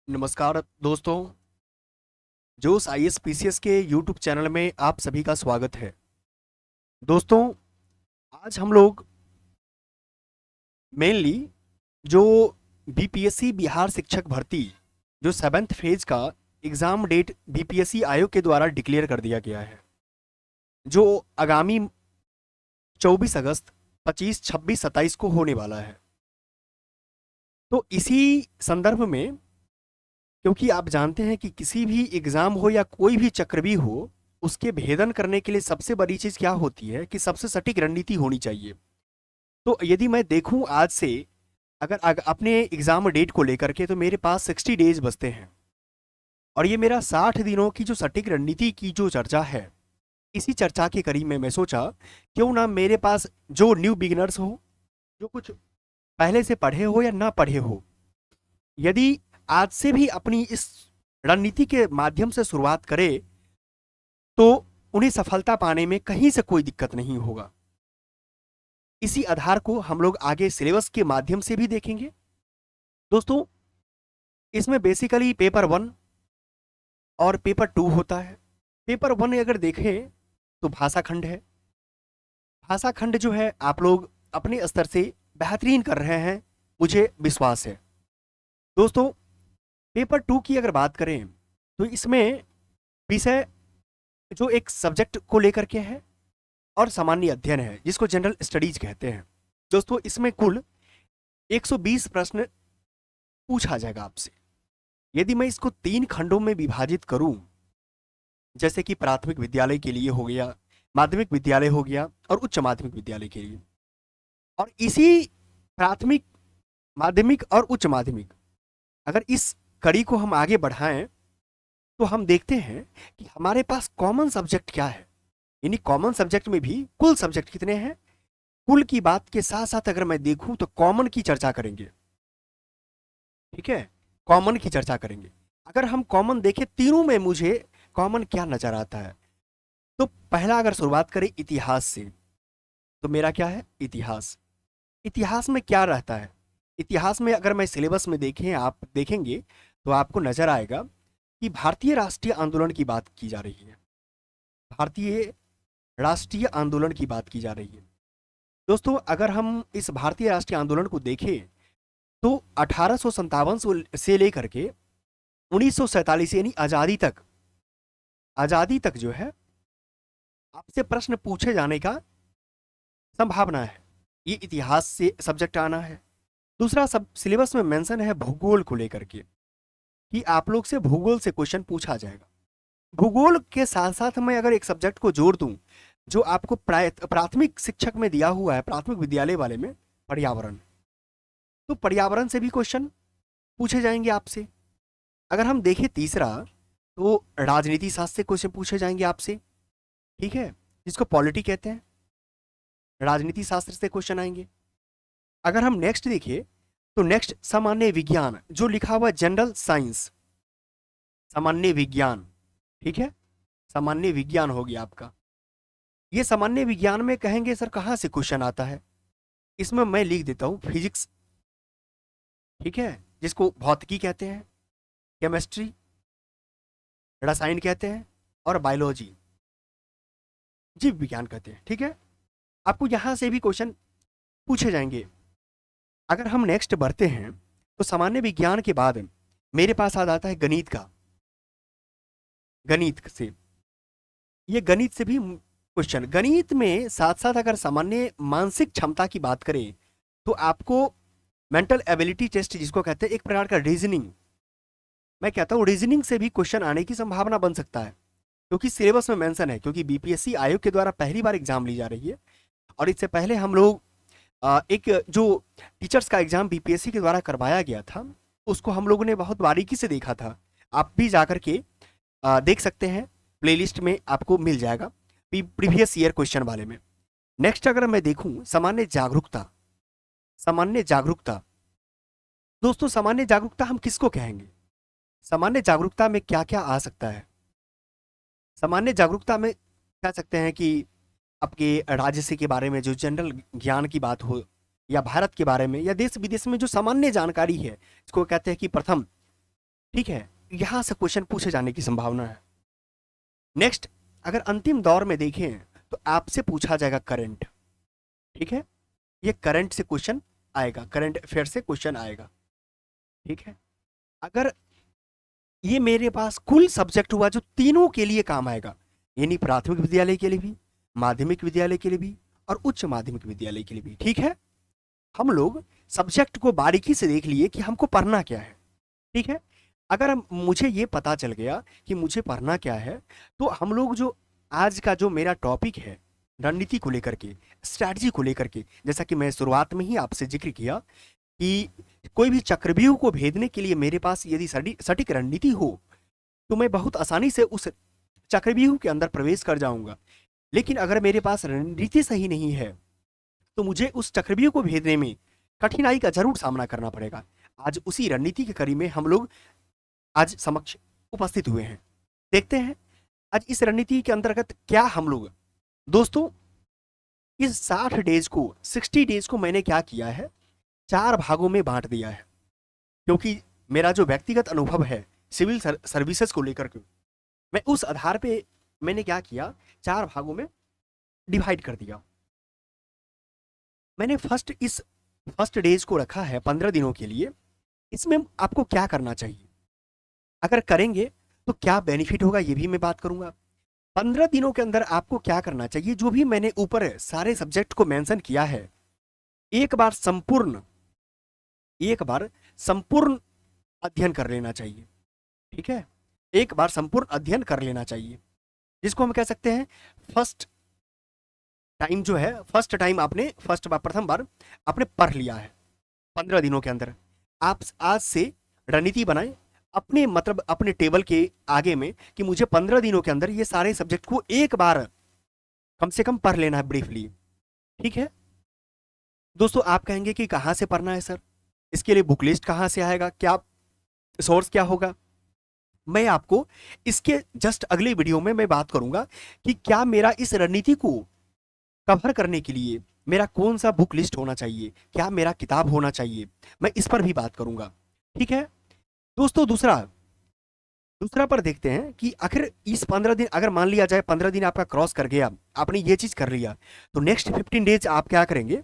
नमस्कार दोस्तों। जोश आईएएस पीसीएस के यूट्यूब चैनल में आप सभी का स्वागत है। दोस्तों, आज हम लोग मेनली जो बीपीएससी बिहार शिक्षक भर्ती जो 7th फेज का एग्ज़ाम डेट बीपीएससी आयोग के द्वारा डिक्लेयर कर दिया गया है, जो आगामी 24 अगस्त 25, 26, 27 को होने वाला है। तो इसी संदर्भ में, क्योंकि आप जानते हैं कि किसी भी एग्ज़ाम हो या कोई भी चक्रव्यूह हो, उसके भेदन करने के लिए सबसे बड़ी चीज़ क्या होती है कि सबसे सटीक रणनीति होनी चाहिए। तो यदि मैं देखूं आज से, अगर अपने एग्ज़ाम डेट को लेकर के, तो मेरे पास 60 डेज बचते हैं और ये मेरा 60 दिनों की जो सटीक रणनीति की जो चर्चा है, इसी चर्चा के करीब में मैं सोचा क्यों ना मेरे पास जो न्यू बिगिनर्स हो, जो कुछ पहले से पढ़े हो या ना पढ़े हो, यदि आज से भी अपनी इस रणनीति के माध्यम से शुरुआत करे तो उन्हें सफलता पाने में कहीं से कोई दिक्कत नहीं होगा। इसी आधार को हम लोग आगे सिलेबस के माध्यम से भी देखेंगे। दोस्तों, इसमें बेसिकली पेपर 1 और पेपर 2 होता है। पेपर 1 अगर देखें तो भाषा खंड है। भाषा खंड जो है आप लोग अपने स्तर से बेहतरीन कर रहे हैं, मुझे विश्वास है। दोस्तों, पेपर 2 की अगर बात करें तो इसमें विषय जो एक सब्जेक्ट को लेकर के है और सामान्य अध्ययन है, जिसको जनरल स्टडीज कहते हैं। दोस्तों, इसमें कुल 120 प्रश्न पूछा जाएगा आपसे। यदि मैं इसको 3 खंडों में विभाजित करूं, जैसे कि प्राथमिक विद्यालय के लिए हो गया, माध्यमिक विद्यालय हो गया और उच्च माध्यमिक विद्यालय के लिए, और इसी प्राथमिक, माध्यमिक और उच्च माध्यमिक, अगर इस कड़ी को हम आगे बढ़ाएं तो हम देखते हैं कि हमारे पास कॉमन सब्जेक्ट क्या है। यानी कॉमन सब्जेक्ट में भी कुल सब्जेक्ट कितने हैं, कुल की बात के साथ साथ अगर मैं देखूं तो कॉमन की चर्चा करेंगे। ठीक है, कॉमन की चर्चा करेंगे। अगर हम कॉमन देखें, तीनों में मुझे कॉमन क्या नजर आता है, तो पहला अगर शुरुआत करें इतिहास से, तो मेरा क्या है, इतिहास। इतिहास में क्या रहता है, इतिहास में अगर मैं सिलेबस में देखें, आप देखेंगे तो आपको नजर आएगा कि भारतीय राष्ट्रीय आंदोलन की बात की जा रही है। भारतीय राष्ट्रीय आंदोलन की बात की जा रही है। दोस्तों, अगर हम इस भारतीय राष्ट्रीय आंदोलन को देखें तो 1857 से लेकर के 1947 यानी आजादी तक जो है आपसे प्रश्न पूछे जाने का संभावना है। ये इतिहास से सब्जेक्ट आना है। दूसरा सब सिलेबस में मेंशन है भूगोल को लेकर के, कि आप लोग से भूगोल से क्वेश्चन पूछा जाएगा। भूगोल के साथ साथ मैं अगर एक सब्जेक्ट को जोड़ दूं जो आपको प्राथमिक शिक्षक में दिया हुआ है, प्राथमिक विद्यालय वाले में, पर्यावरण, तो पर्यावरण से भी क्वेश्चन पूछे जाएंगे आपसे। अगर हम देखें तीसरा, तो राजनीति शास्त्र से क्वेश्चन पूछे जाएंगे आपसे। ठीक है, जिसको पॉलिटी कहते हैं, राजनीति शास्त्र से क्वेश्चन आएंगे। अगर हम नेक्स्ट देखिए तो नेक्स्ट सामान्य विज्ञान, जो लिखा हुआ जनरल साइंस, सामान्य विज्ञान। ठीक है, सामान्य विज्ञान हो गया आपका। ये सामान्य विज्ञान में कहेंगे सर कहाँ से क्वेश्चन आता है, इसमें मैं लिख देता हूं फिजिक्स। ठीक है, जिसको भौतिकी कहते हैं, केमिस्ट्री, रसायन कहते हैं, और बायोलॉजी, जीव विज्ञान कहते हैं। ठीक है, आपको यहां से भी क्वेश्चन पूछे जाएंगे। अगर हम नेक्स्ट बढ़ते हैं तो सामान्य विज्ञान के बाद मेरे पास आ जाता है गणित का। गणित से, ये गणित से भी क्वेश्चन, गणित में साथ साथ अगर सामान्य मानसिक क्षमता की बात करें तो आपको मेंटल एबिलिटी टेस्ट, जिसको कहते हैं एक प्रकार का रीजनिंग, मैं कहता हूं रीजनिंग से भी क्वेश्चन आने की संभावना बन सकता है, क्योंकि सिलेबस में मेंशन है, क्योंकि बीपीएससी आयोग के द्वारा पहली बार एग्जाम ली जा रही है। और इससे पहले हम लोग एक जो टीचर्स का एग्जाम बीपीएससी के द्वारा करवाया गया था, उसको हम लोगों ने बहुत बारीकी से देखा था। आप भी जाकर के देख सकते हैं, प्लेलिस्ट में आपको मिल जाएगा प्रीवियस ईयर क्वेश्चन वाले में। नेक्स्ट अगर मैं देखूं, सामान्य जागरूकता। सामान्य जागरूकता, दोस्तों सामान्य जागरूकता हम किसको कहेंगे, सामान्य जागरूकता में क्या क्या आ सकता है। सामान्य जागरूकता में कह सकते हैं कि आपके राज्य से के बारे में जो जनरल ज्ञान की बात हो, या भारत के बारे में, या देश विदेश में जो सामान्य जानकारी है, इसको कहते हैं कि प्रथम। ठीक है, यहाँ से क्वेश्चन पूछे जाने की संभावना है। नेक्स्ट, अगर अंतिम दौर में देखें तो आपसे पूछा जाएगा करंट। ठीक है, ये करंट से क्वेश्चन आएगा, करंट अफेयर से क्वेश्चन आएगा। ठीक है, अगर ये मेरे पास कुल सब्जेक्ट हुआ जो तीनों के लिए काम आएगा, यानी प्राथमिक विद्यालय के लिए भी, माध्यमिक विद्यालय के लिए भी और उच्च माध्यमिक विद्यालय के लिए भी। ठीक है, हम लोग सब्जेक्ट को बारीकी से देख लिए कि हमको पढ़ना क्या है। ठीक है, अगर मुझे ये पता चल गया कि मुझे पढ़ना क्या है, तो हम लोग जो आज का जो मेरा टॉपिक है रणनीति को लेकर के, स्ट्रैटेजी को लेकर के, जैसा कि मैं शुरुआत में ही आपसे जिक्र किया कि कोई भी चक्रव्यूह को भेदने के लिए मेरे पास यदि सटीक रणनीति हो तो मैं बहुत आसानी से उस चक्रव्यूह के अंदर प्रवेश कर जाऊंगा। लेकिन अगर मेरे पास रणनीति सही नहीं है तो मुझे उस चक्रव्यूह को भेदने में कठिनाई का जरूर सामना करना पड़ेगा। आज उसी रणनीति के कड़ी में हम लोग आज समक्ष उपस्थित हुए हैं। देखते हैं आज इस रणनीति के अंतर्गत क्या हम लोग, दोस्तों इस 60 डेज को, 60 डेज को मैंने क्या किया है, 4 भागों में बांट दिया है। क्योंकि मेरा जो व्यक्तिगत अनुभव है सिविल सर्विसेज को लेकर के, मैं उस आधार पे मैंने क्या किया, 4 भागों में डिवाइड कर दिया। मैंने फर्स्ट डेज को रखा है 15 दिनों के लिए। इसमें आपको क्या करना चाहिए, अगर करेंगे तो क्या बेनिफिट होगा, ये भी मैं बात करूंगा। 15 दिनों के अंदर आपको क्या करना चाहिए, जो भी मैंने ऊपर सारे सब्जेक्ट को मेंशन किया है, एक बार संपूर्ण अध्ययन कर लेना चाहिए। ठीक है, एक बार संपूर्ण अध्ययन कर लेना चाहिए, जिसको हम कह सकते हैं फर्स्ट टाइम जो है, प्रथम बार आपने पढ़ लिया है। 15 दिनों के अंदर आप आज से रणनीति बनाएं अपने, मतलब अपने टेबल के आगे में, कि मुझे 15 दिनों के अंदर ये सारे सब्जेक्ट को एक बार कम से कम पढ़ लेना है ब्रीफली। ठीक है दोस्तों, आप कहेंगे कि कहाँ से पढ़ना है सर, इसके लिए बुक लिस्ट कहाँ से आएगा, क्या सोर्स क्या होगा। मैं आपको इसके जस्ट अगले वीडियो में मैं बात करूंगा कि क्या मेरा इस रणनीति को कवर करने के लिए मेरा कौन सा बुक लिस्ट होना चाहिए, क्या मेरा किताब होना चाहिए, मैं इस पर भी बात करूंगा। ठीक है दोस्तों, दूसरा पर देखते हैं कि आखिर इस 15 दिन, अगर मान लिया जाए 15 दिन आपका क्रॉस कर गया, आपने ये चीज कर लिया, तो नेक्स्ट 15 डेज आप क्या करेंगे,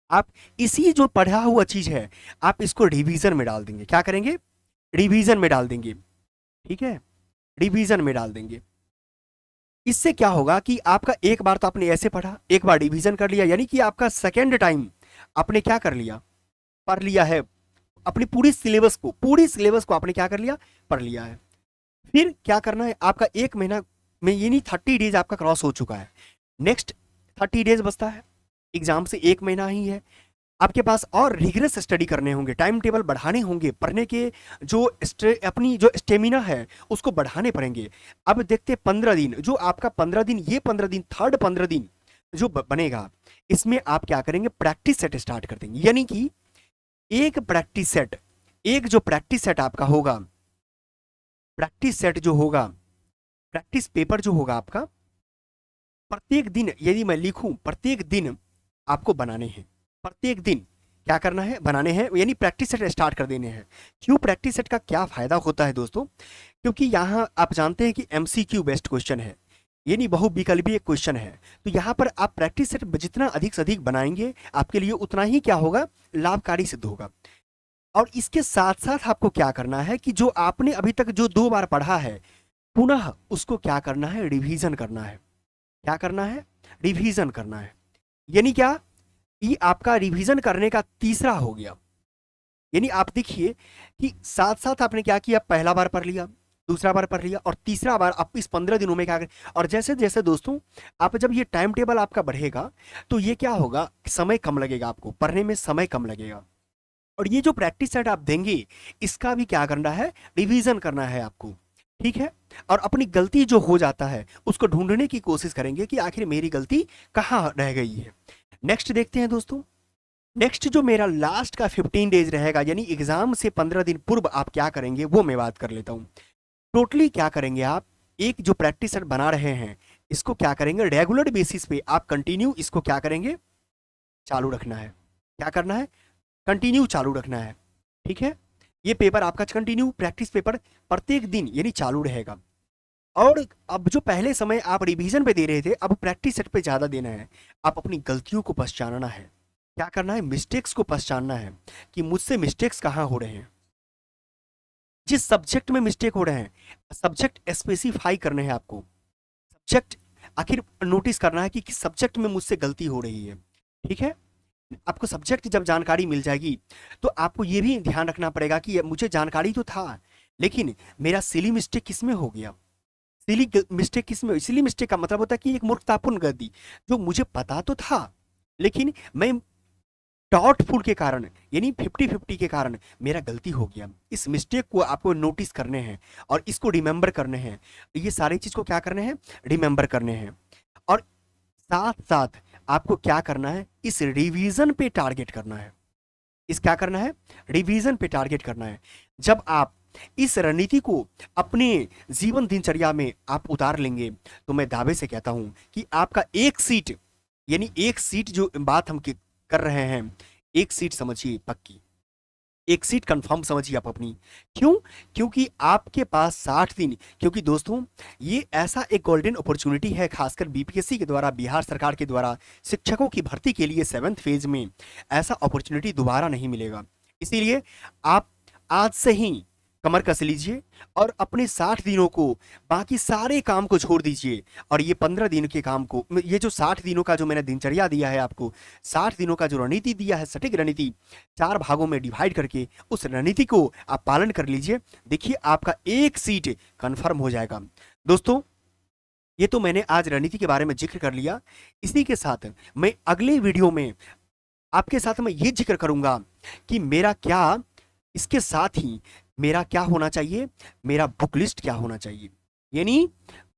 आप इसी जो पढ़ा हुआ चीज है आप इसको रिवीजन में डाल देंगे। क्या करेंगे, रिवीजन में डाल देंगे। ठीक है, रिवीजन में डाल देंगे। इससे क्या होगा कि आपका एक बार तो आपने ऐसे पढ़ा, एक बार रिवीजन कर लिया, यानी कि आपका सेकेंड टाइम आपने क्या कर लिया, पढ़ लिया है अपनी पूरी सिलेबस को आपने क्या कर लिया, पढ़ लिया है। फिर क्या करना है, आपका 1 महीना में, यानी 30 डेज आपका क्रॉस हो चुका है। नेक्स्ट 30 डेज बचता है, एग्जाम से 1 महीना ही है। आपके पास और रिगरस स्टडी करने होंगे, टाइम टेबल बढ़ाने होंगे, पढ़ने के जो अपनी जो स्टेमिना है उसको बढ़ाने पड़ेंगे। अब देखते 15 दिन, जो आपका 15 दिन, ये 15 दिन, थर्ड 15 दिन जो बनेगा, इसमें आप क्या करेंगे, प्रैक्टिस सेट स्टार्ट कर देंगे। यानी कि एक जो प्रैक्टिस सेट आपका होगा, प्रैक्टिस पेपर जो होगा आपका, प्रत्येक दिन, यदि मैं लिखूं प्रत्येक दिन आपको बनाने हैं, प्रत्येक दिन क्या करना है, बनाने हैं, यानी प्रैक्टिस सेट स्टार्ट कर देने हैं। क्यों प्रैक्टिस सेट का क्या फायदा होता है दोस्तों, क्योंकि यहाँ आप जानते हैं कि MCQ बेस्ड क्वेश्चन है, यानी बहुविकल्पीय क्वेश्चन है। तो यहाँ पर आप प्रैक्टिस सेट जितना अधिक से अधिक बनाएंगे आपके लिए उतना ही क्या होगा, लाभकारी सिद्ध होगा। और इसके साथ साथ आपको क्या करना है कि जो आपने अभी तक जो 2 बार पढ़ा है, पुनः उसको क्या करना है, रिवीजन करना है। क्या करना है, रिवीजन करना है। यानी क्या, ये आपका रिवीजन करने का तीसरा हो गया। यानी आप देखिए कि साथ साथ आपने क्या किया, पहला बार पढ़ लिया, दूसरा बार पढ़ लिया, और तीसरा बार आप इस 15 दिनों में क्या करें। और जैसे जैसे दोस्तों आप जब ये टाइम टेबल आपका बढ़ेगा तो ये क्या होगा, समय कम लगेगा, आपको पढ़ने में समय कम लगेगा। और ये जो प्रैक्टिस सेट आप देंगे इसका भी क्या करना है, रिवीजन करना है आपको। ठीक है, और अपनी गलती जो हो जाता है उसको ढूंढने की कोशिश करेंगे कि आखिर मेरी गलती कहाँ रह गई है। नेक्स्ट देखते हैं दोस्तों, नेक्स्ट जो मेरा लास्ट का 15 डेज रहेगा, यानी एग्जाम से 15 दिन पूर्व आप क्या करेंगे वो मैं बात कर लेता हूँ। टोटली क्या करेंगे आप, एक जो प्रैक्टिस सेट बना रहे हैं इसको क्या करेंगे, रेगुलर बेसिस पे आप कंटिन्यू इसको क्या करेंगे, चालू रखना है। क्या करना है, कंटिन्यू चालू रखना है। ठीक है, ये पेपर आपका कंटिन्यू प्रैक्टिस पेपर प्रत्येक दिन यानी चालू रहेगा। और अब जो पहले समय आप रिवीजन पे दे रहे थे, अब प्रैक्टिस सेट पे ज़्यादा देना है। आप अपनी गलतियों को पहचानना है, क्या करना है, मिस्टेक्स को पहचानना है कि मुझसे मिस्टेक्स कहाँ हो रहे हैं, जिस सब्जेक्ट में मिस्टेक हो रहे हैं सब्जेक्ट स्पेसिफाई करने हैं आपको। सब्जेक्ट आखिर नोटिस करना है कि किस सब्जेक्ट में मुझसे गलती हो रही है। ठीक है, आपको सब्जेक्ट जब जानकारी मिल जाएगी तो आपको ये भी ध्यान रखना पड़ेगा कि मुझे जानकारी तो था, लेकिन मेरा सिली मिस्टेक किस में हो गया। सिली मिस्टेक किस में, सिली मिस्टेक का मतलब होता है कि एक मूर्खतापूर्ण गलती जो मुझे पता तो था, लेकिन मैं डाउटफुल के कारण यानी 50-50 के कारण मेरा गलती हो गया। इस मिस्टेक को आपको नोटिस करने हैं और इसको रिमेंबर करने हैं। ये सारी चीज को क्या करने हैं, रिमेंबर करने हैं। और साथ साथ आपको क्या करना है, इस रिवीजन पे टारगेट करना है। इस क्या करना है, रिवीजन पे टारगेट करना है। जब आप इस रणनीति को अपने जीवन दिनचर्या में आप उतार लेंगे तो मैं दावे से कहता हूं कि आपका एक सीट यानी एक सीट जो बात हम कर रहे हैं, एक सीट समझिए पक्की, एक सीट कंफर्म समझिए आप अपनी। क्यों, क्योंकि आपके पास 60 दिन, क्योंकि दोस्तों ये ऐसा एक गोल्डन अपॉर्चुनिटी है, खासकर बीपीएससी के द्वारा, बिहार सरकार के द्वारा शिक्षकों की भर्ती के लिए 7th फेज में ऐसा अपॉर्चुनिटी दोबारा नहीं मिलेगा। इसीलिए आप आज से ही कमर कस लीजिए और अपने 60 दिनों को, बाकी सारे काम को छोड़ दीजिए और ये 15 दिन के काम को, ये जो 60 दिनों का जो मैंने दिनचर्या दिया है आपको, 60 दिनों का जो रणनीति दिया है, सटीक रणनीति 4 भागों में डिवाइड करके उस रणनीति को आप पालन कर लीजिए। देखिए आपका एक सीट कंफर्म हो जाएगा। दोस्तों ये तो मैंने आज रणनीति के बारे में जिक्र कर लिया। इसी के साथ मैं अगले वीडियो में आपके साथ मैं ये जिक्र करूंगा कि मेरा क्या, इसके साथ ही मेरा क्या होना चाहिए, मेरा बुक लिस्ट क्या होना चाहिए, यानी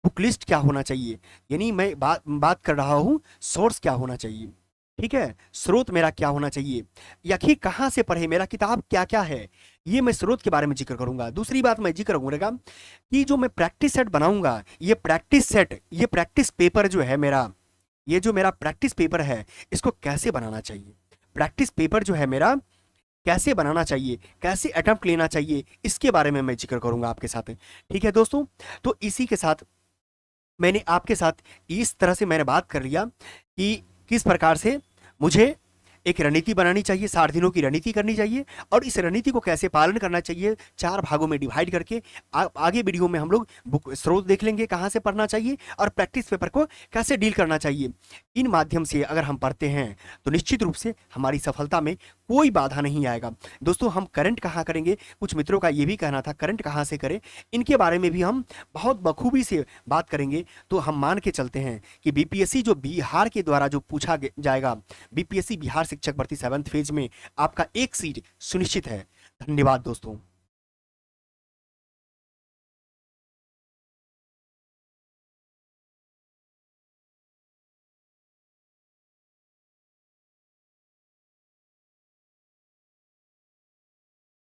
बुक लिस्ट क्या होना चाहिए, यानी मैं बात कर रहा हूं सोर्स क्या होना चाहिए। ठीक है, स्रोत मेरा क्या होना चाहिए, आखिर कहाँ से पढ़े, मेरा किताब क्या क्या है, ये मैं स्रोत के बारे में जिक्र करूंगा। दूसरी बात मैं जिक्र करूंगा कि जो मैं प्रैक्टिस सेट बनाऊंगा, ये प्रैक्टिस सेट, ये प्रैक्टिस पेपर जो है मेरा, ये जो मेरा प्रैक्टिस पेपर है इसको कैसे बनाना चाहिए, प्रैक्टिस पेपर जो है मेरा कैसे बनाना चाहिए, कैसे अटेम्प्ट लेना चाहिए, इसके बारे में मैं जिक्र करूंगा आपके साथ। ठीक है दोस्तों, तो इसी के साथ मैंने आपके साथ इस तरह से मैंने बात कर लिया कि किस प्रकार से मुझे एक रणनीति बनानी चाहिए, 60 दिनों की रणनीति करनी चाहिए और इस रणनीति को कैसे पालन करना चाहिए 4 भागों में डिवाइड करके। आगे वीडियो में हम लोग बुक स्रोत देख लेंगे कहाँ से पढ़ना चाहिए और प्रैक्टिस पेपर को कैसे डील करना चाहिए। इन माध्यम से अगर हम पढ़ते हैं तो निश्चित रूप से हमारी सफलता में कोई बाधा नहीं आएगा। दोस्तों हम करंट कहाँ करेंगे, कुछ मित्रों का ये भी कहना था करंट कहाँ से करें, इनके बारे में भी हम बहुत बखूबी से बात करेंगे। तो हम मान के चलते हैं कि बीपीएससी जो बिहार के द्वारा जो पूछा जाएगा, बीपीएससी बिहार शिक्षक भर्ती 7th फेज में आपका एक सीट सुनिश्चित है। धन्यवाद दोस्तों।